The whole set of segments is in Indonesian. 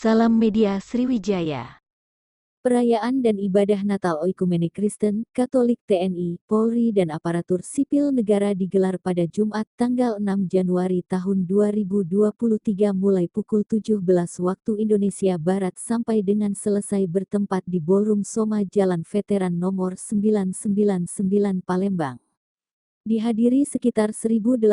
Salam Media Sriwijaya. Perayaan dan ibadah Natal Oikumene Kristen, Katolik, TNI, Polri dan aparatur sipil negara digelar pada Jumat tanggal 6 Januari tahun 2023 mulai pukul 17 waktu Indonesia Barat sampai dengan selesai bertempat di Ballroom Soma Jalan Veteran nomor 999 Palembang. Dihadiri sekitar 1.800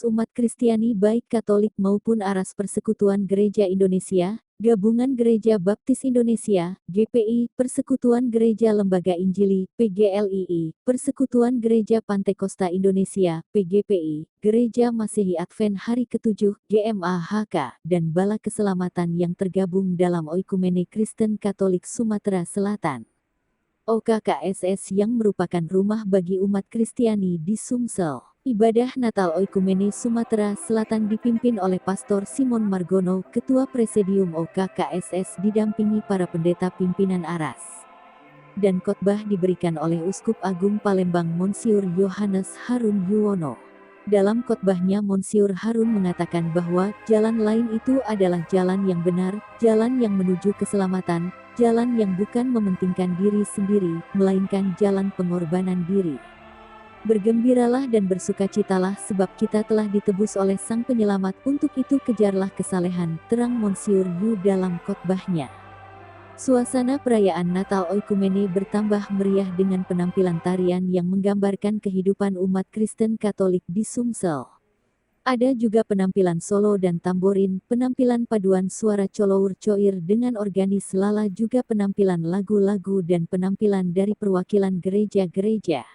umat Kristiani baik Katolik maupun Aras Persekutuan Gereja Indonesia, Gabungan Gereja Baptis Indonesia, GPI, Persekutuan Gereja Lembaga Injili, PGLII, Persekutuan Gereja Pantekosta Indonesia, PGPI, Gereja Masehi Advent Hari ke-7, GMAHK, dan Bala Keselamatan yang tergabung dalam Oikumene Kristen Katolik Sumatera Selatan. OKKSS yang merupakan rumah bagi umat Kristiani di Sumsel. Ibadah Natal Oikumene Sumatera Selatan dipimpin oleh Pastor Simon Margono, Ketua Presidium OKKSS didampingi para pendeta pimpinan Aras. Dan khotbah diberikan oleh Uskup Agung Palembang Monsiur Yohanes Harun Yuwono. Dalam khotbahnya Monsiur Harun mengatakan bahwa jalan lain itu adalah jalan yang benar, jalan yang menuju keselamatan, jalan yang bukan mementingkan diri sendiri, melainkan jalan pengorbanan diri. Bergembiralah dan bersukacitalah sebab kita telah ditebus oleh Sang Penyelamat, untuk itu kejarlah kesalehan, terang Monsiur Yu dalam khotbahnya. Suasana perayaan Natal Oikumene bertambah meriah dengan penampilan tarian yang menggambarkan kehidupan umat Kristen Katolik di Sumsel. Ada juga penampilan solo dan tamborin, penampilan paduan suara colour coir dengan organis lala, juga penampilan lagu-lagu dan penampilan dari perwakilan gereja-gereja.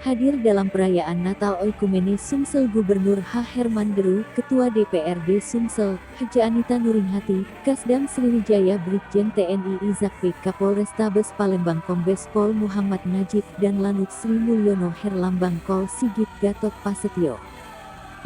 Hadir dalam perayaan Natal Oikumene Sumsel Gubernur H. Herman Deru, Ketua DPRD Sumsel, Haja Anita Nuringhati, Kasdam Sriwijaya Brigjen TNI Izak P. Kapolrestabes Palembang Kombes Pol Muhammad Najib dan Lanut Sri Mulyono Herlambang Kol Sigit Gatot Pasetyo,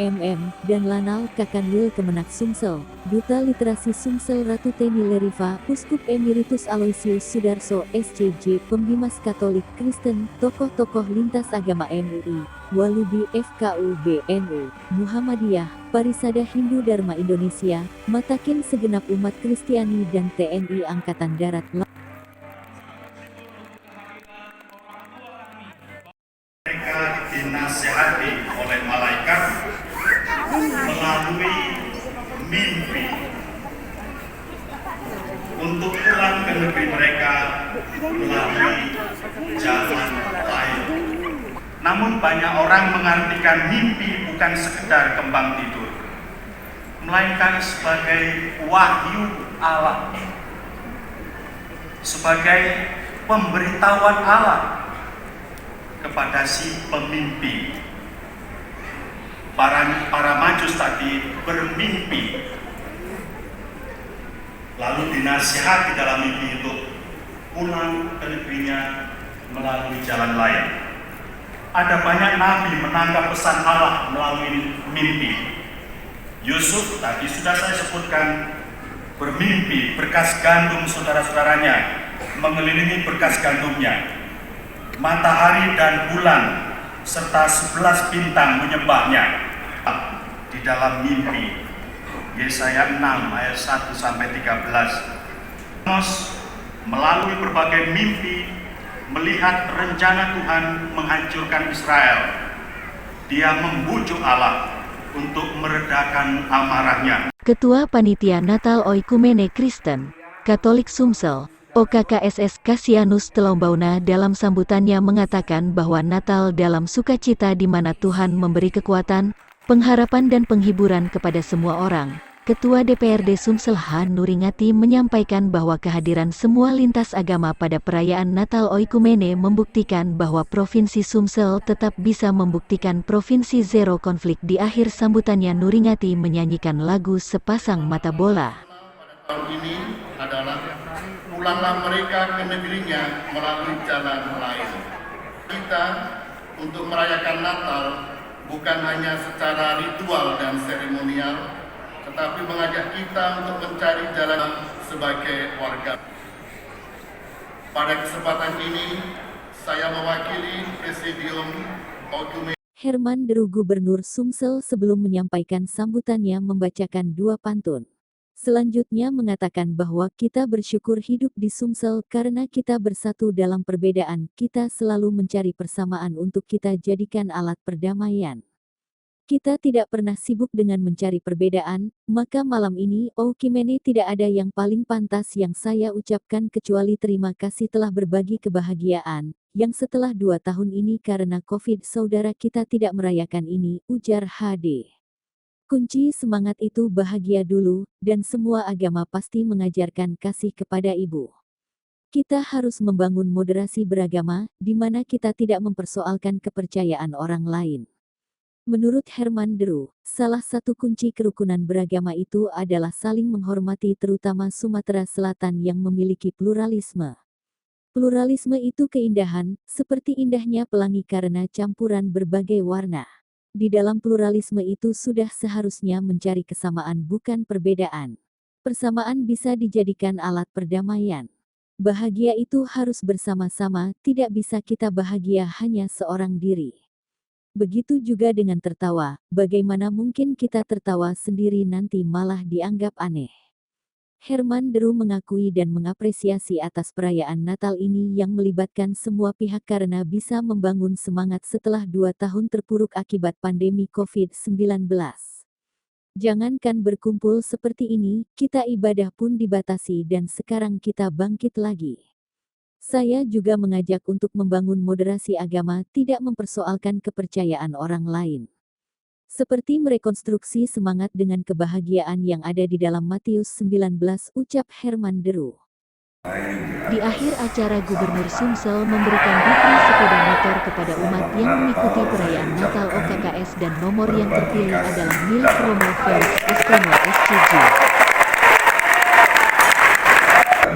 MM, dan Lanal Kakanwil Kemenak Sumsel, Duta Literasi Sumsel Ratu Teni Leriva, Uskup Emeritus Aloysius Sudarso, SCJ, Pembimas Katolik Kristen, tokoh-tokoh lintas agama MUI, Walubi FKU BNU, Muhammadiyah, Parisada Hindu Dharma Indonesia, Matakin segenap umat Kristiani dan TNI Angkatan Darat. Mereka dinasihati oleh malaikat melalui mimpi untuk pulang ke negeri mereka melalui jalan lain. Namun banyak orang mengartikan mimpi bukan sekedar kembang tidur, melainkan sebagai wahyu Allah, sebagai pemberitahuan Allah kepada si pemimpi. Para majus tadi bermimpi, lalu dinasihati dalam mimpi itu pulang ke negerinya melalui jalan lain. Ada banyak nabi menangkap pesan Allah melalui mimpi. Yusuf tadi sudah saya sebutkan, bermimpi berkas gandum saudara-saudaranya mengelilingi berkas gandumnya. Matahari dan bulan serta 11 bintang menyembahnya di dalam mimpi. Yesaya 6 ayat 1-13. Amos melalui berbagai mimpi melihat rencana Tuhan menghancurkan Israel. Dia membujuk Allah untuk meredakan amarahnya. Ketua Panitia Natal Oikumene Kristen, Katolik Sumsel, OKKSS Kasianus Telombauna dalam sambutannya mengatakan bahwa Natal dalam sukacita di mana Tuhan memberi kekuatan, pengharapan dan penghiburan kepada semua orang. Ketua DPRD Sumsel H. Nuringhati menyampaikan bahwa kehadiran semua lintas agama pada perayaan Natal Oikumene membuktikan bahwa Provinsi Sumsel tetap bisa membuktikan Provinsi Zero Konflik. Di akhir sambutannya Nuringhati menyanyikan lagu Sepasang Mata Bola. Tahun ini adalah pulanglah mereka ke negerinya melalui jalan lain. Kita untuk merayakan Natal bukan hanya secara ritual dan seremonial, tetapi mengajak kita untuk mencari jalan sebagai warga. Pada kesempatan ini, saya mewakili Presidium Oikumene Herman Deru Gubernur Sumsel sebelum menyampaikan sambutannya membacakan 2 pantun. Selanjutnya mengatakan bahwa kita bersyukur hidup di Sumsel karena kita bersatu dalam perbedaan, kita selalu mencari persamaan untuk kita jadikan alat perdamaian. Kita tidak pernah sibuk dengan mencari perbedaan, maka malam ini Oikumene tidak ada yang paling pantas yang saya ucapkan kecuali terima kasih telah berbagi kebahagiaan, yang setelah 2 tahun ini karena COVID saudara kita tidak merayakan ini, ujar HD. Kunci semangat itu bahagia dulu, dan semua agama pasti mengajarkan kasih kepada ibu. Kita harus membangun moderasi beragama, di mana kita tidak mempersoalkan kepercayaan orang lain. Menurut Herman Deru, salah satu kunci kerukunan beragama itu adalah saling menghormati terutama Sumatera Selatan yang memiliki pluralisme. Pluralisme itu keindahan, seperti indahnya pelangi karena campuran berbagai warna. Di dalam pluralisme itu sudah seharusnya mencari kesamaan bukan perbedaan. Persamaan bisa dijadikan alat perdamaian. Bahagia itu harus bersama-sama, tidak bisa kita bahagia hanya seorang diri. Begitu juga dengan tertawa, bagaimana mungkin kita tertawa sendiri nanti malah dianggap aneh. Herman Deru mengakui dan mengapresiasi atas perayaan Natal ini yang melibatkan semua pihak karena bisa membangun semangat setelah 2 tahun terpuruk akibat pandemi COVID-19. Jangankan berkumpul seperti ini, kita ibadah pun dibatasi dan sekarang kita bangkit lagi. Saya juga mengajak untuk membangun moderasi agama, tidak mempersoalkan kepercayaan orang lain. Seperti merekonstruksi semangat dengan kebahagiaan yang ada di dalam Matius 19, ucap Herman Deru. Di akhir acara Gubernur Sumsel memberikan dupli sepeda motor kepada umat yang mengikuti perayaan Natal OKKS dan nomor yang terpilih adalah milik Romo Felix Estono SCG.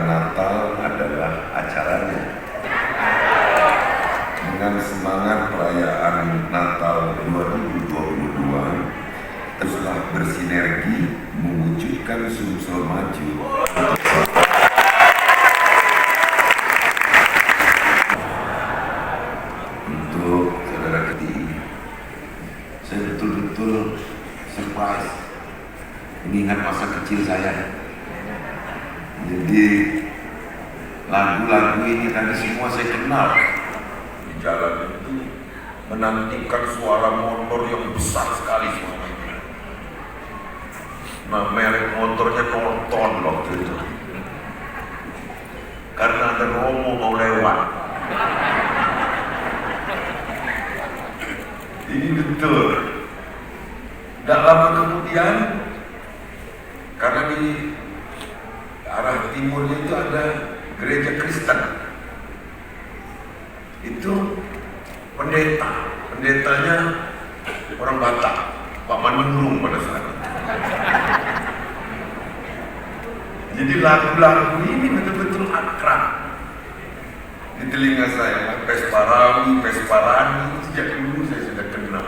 Natal adalah acaranya. Dengan semangat perayaan Natal 2022, teruslah bersinergi mewujudkan Sumsel maju. Untuk saudara ketiga, saya betul-betul surprise mengingat masa kecil saya. Jadi lagu-lagu ini tadi semua saya kenal. Di jalan itu menantikan suara motor yang besar sekali suaranya. Nah, merek motornya Norton waktu itu. Karena ada Romo mau lewat. Ini betul. Tak lama kemudian, karena di arah timurnya itu ada gereja Kristen. Itu pendetanya orang Batak, Pak Manurung pada saat itu. Jadi lagu-lagu ini betul-betul akrab di telinga saya. Pesparawi, Pesparani, sejak dulu saya sudah kenal.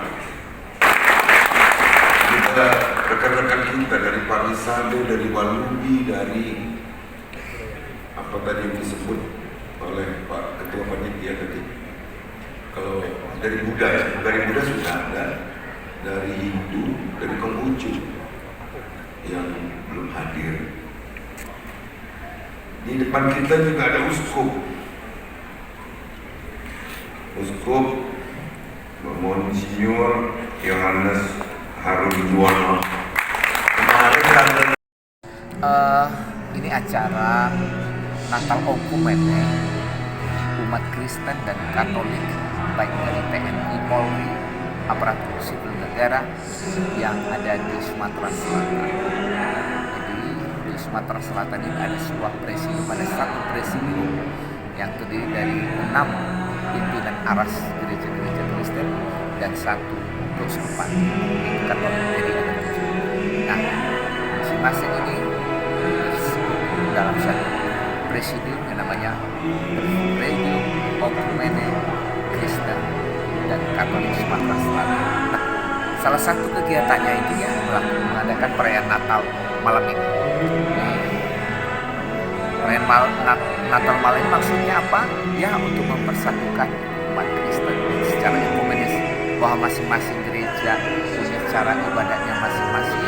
Kita rekan-rekan kita dari Parisade, dari Walubi, dari apa tadi yang disebut oleh Pak Ketua Panitia tadi. Kalau dari Buddha ya, dari Buddha sudah ada, dari Hindu, dari Konghucu yang belum hadir. Di depan kita juga ada uskup Monsinyur Yohanes Harun Juwono. Kemarin ini acara Natal Oikumene umat Kristen dan Katolik baik dari TNI, Polri, aparatur sipil negara yang ada di Sumatera Selatan. Jadi di Sumatera Selatan ini ada sebuah presidium, ada satu presidium yang terdiri dari 6 pimpinan aras gereja-gereja Kristen dan 1 keuskupan Katolik, jadi ada 7. Nah, masing-masing ini disebut dalam satu presidium yang namanya Presidium Okumene Kristen dan Katolik Sumatera Selatan. Nah, salah satu kegiatannya itu ya mengadakan perayaan Natal malam ini. Perayaan Natal malam ini maksudnya apa? Ya untuk mempersatukan umat Kristen secara ekumenis, bahwa masing-masing gereja punya cara ibadahnya masing-masing.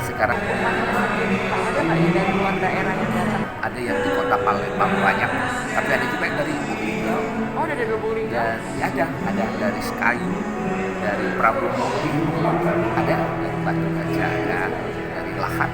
Sekarang dari luar daerah yang datang. ada yang di kota Palembang banyak, tapi ada juga yang dari Lubulingga. Oh, ada Lubulingga. Dan ya ada dari Sekayu, dari Prabu Mukti, ada dari Batu Gajah, ada dari Lahat.